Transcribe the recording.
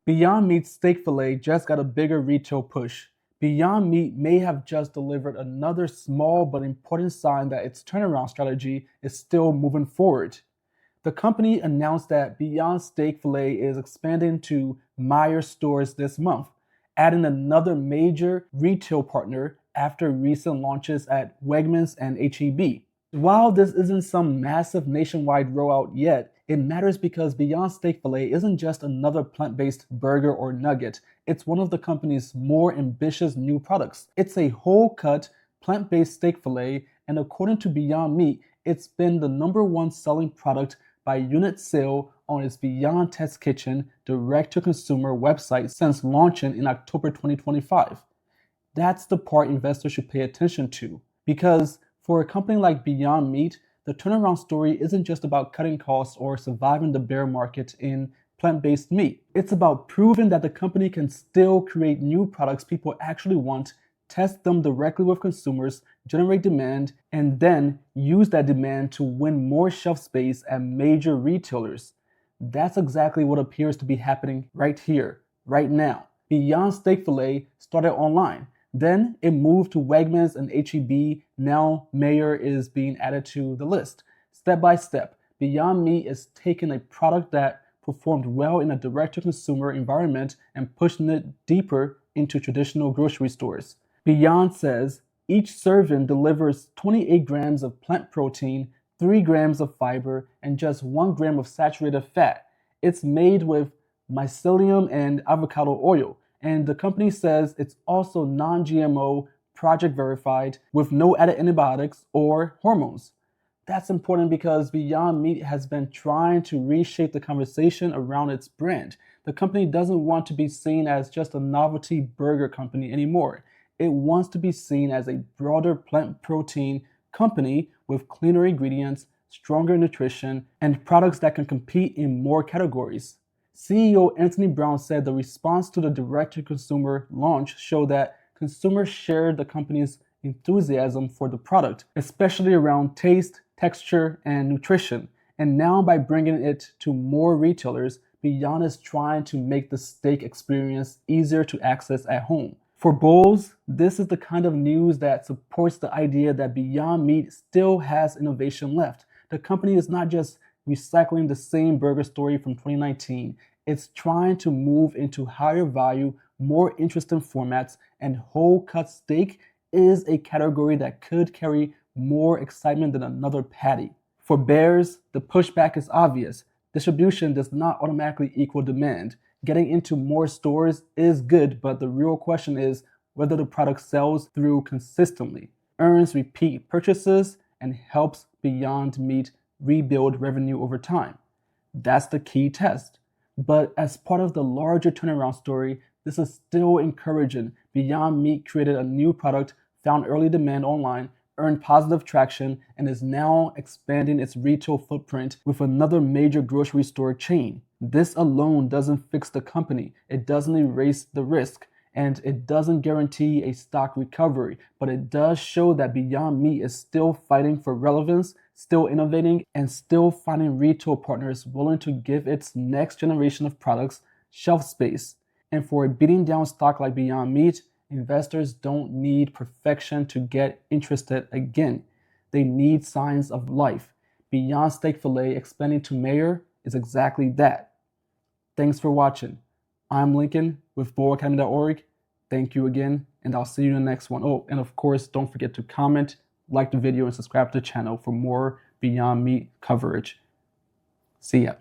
Beyond Meat's steak filet just got a bigger retail push. Beyond Meat may have just delivered another small but important sign that its turnaround strategy is still moving forward. The company announced that Beyond Steak Filet is expanding to Meijer stores this month, adding another major retail partner after recent launches at Wegmans and H-E-B. While this isn't some massive nationwide rollout yet, it matters because Beyond Steak Filet isn't just another plant-based burger or nugget. It's one of the company's more ambitious new products. It's a whole-cut, plant-based steak filet, and according to Beyond Meat, it's been the #1 selling product by unit sale on its Beyond Test Kitchen direct-to-consumer website since launching in October 2025. That's the part investors should pay attention to, because for a company like Beyond Meat, the turnaround story isn't just about cutting costs or surviving the bear market in plant-based meat. It's about proving that the company can still create new products people actually want, test them directly with consumers, generate demand, and then use that demand to win more shelf space at major retailers. That's exactly what appears to be happening right here, right now. Beyond Steak Filet started online. Then it moved to Wegmans and H-E-B. Now Meijer is being added to the list. Step by step, Beyond Meat is taking a product that performed well in a direct-to-consumer environment and pushing it deeper into traditional grocery stores. Beyond says each serving delivers 28 grams of plant protein, 3 grams of fiber, and just 1 gram of saturated fat. It's made with mycelium and avocado oil. And the company says it's also non-GMO, project verified, with no added antibiotics or hormones. That's important because Beyond Meat has been trying to reshape the conversation around its brand. The company doesn't want to be seen as just a novelty burger company anymore. It wants to be seen as a broader plant protein company with cleaner ingredients, stronger nutrition, and products that can compete in more categories. CEO Anthony Brown said the response to the direct-to-consumer launch showed that consumers shared the company's enthusiasm for the product, especially around taste, texture, and nutrition. And now by bringing it to more retailers, Beyond is trying to make the steak experience easier to access at home. For Bowls, this is the kind of news that supports the idea that Beyond Meat still has innovation left. The company is not just recycling the same burger story from 2019. It's trying to move into higher value, more interesting formats, and whole cut steak is a category that could carry more excitement than another patty. For bears, the pushback is obvious. Distribution does not automatically equal demand. Getting into more stores is good, but the real question is whether the product sells through consistently, earns repeat purchases, and helps Beyond Meat rebuild revenue over time. That's the key test. But as part of the larger turnaround story, this is still encouraging. Beyond Meat created a new product, found early demand online, earned positive traction, and is now expanding its retail footprint with another major grocery store chain. This alone doesn't fix the company. It doesn't erase the risk, and it doesn't guarantee a stock recovery, but it does show that Beyond Meat is still fighting for relevance, still innovating, and still finding retail partners willing to give its next generation of products shelf space. And for a beating down stock like Beyond Meat, investors don't need perfection to get interested again. They need signs of life. Beyond Steak Filet expanding to Meijer is exactly that. Thanks for watching. I'm Lincoln with BoWAcademy.org. Thank you again, and I'll see you in the next one. Oh, and of course, don't forget to comment, like the video, and subscribe to the channel for more Beyond Meat coverage. See ya.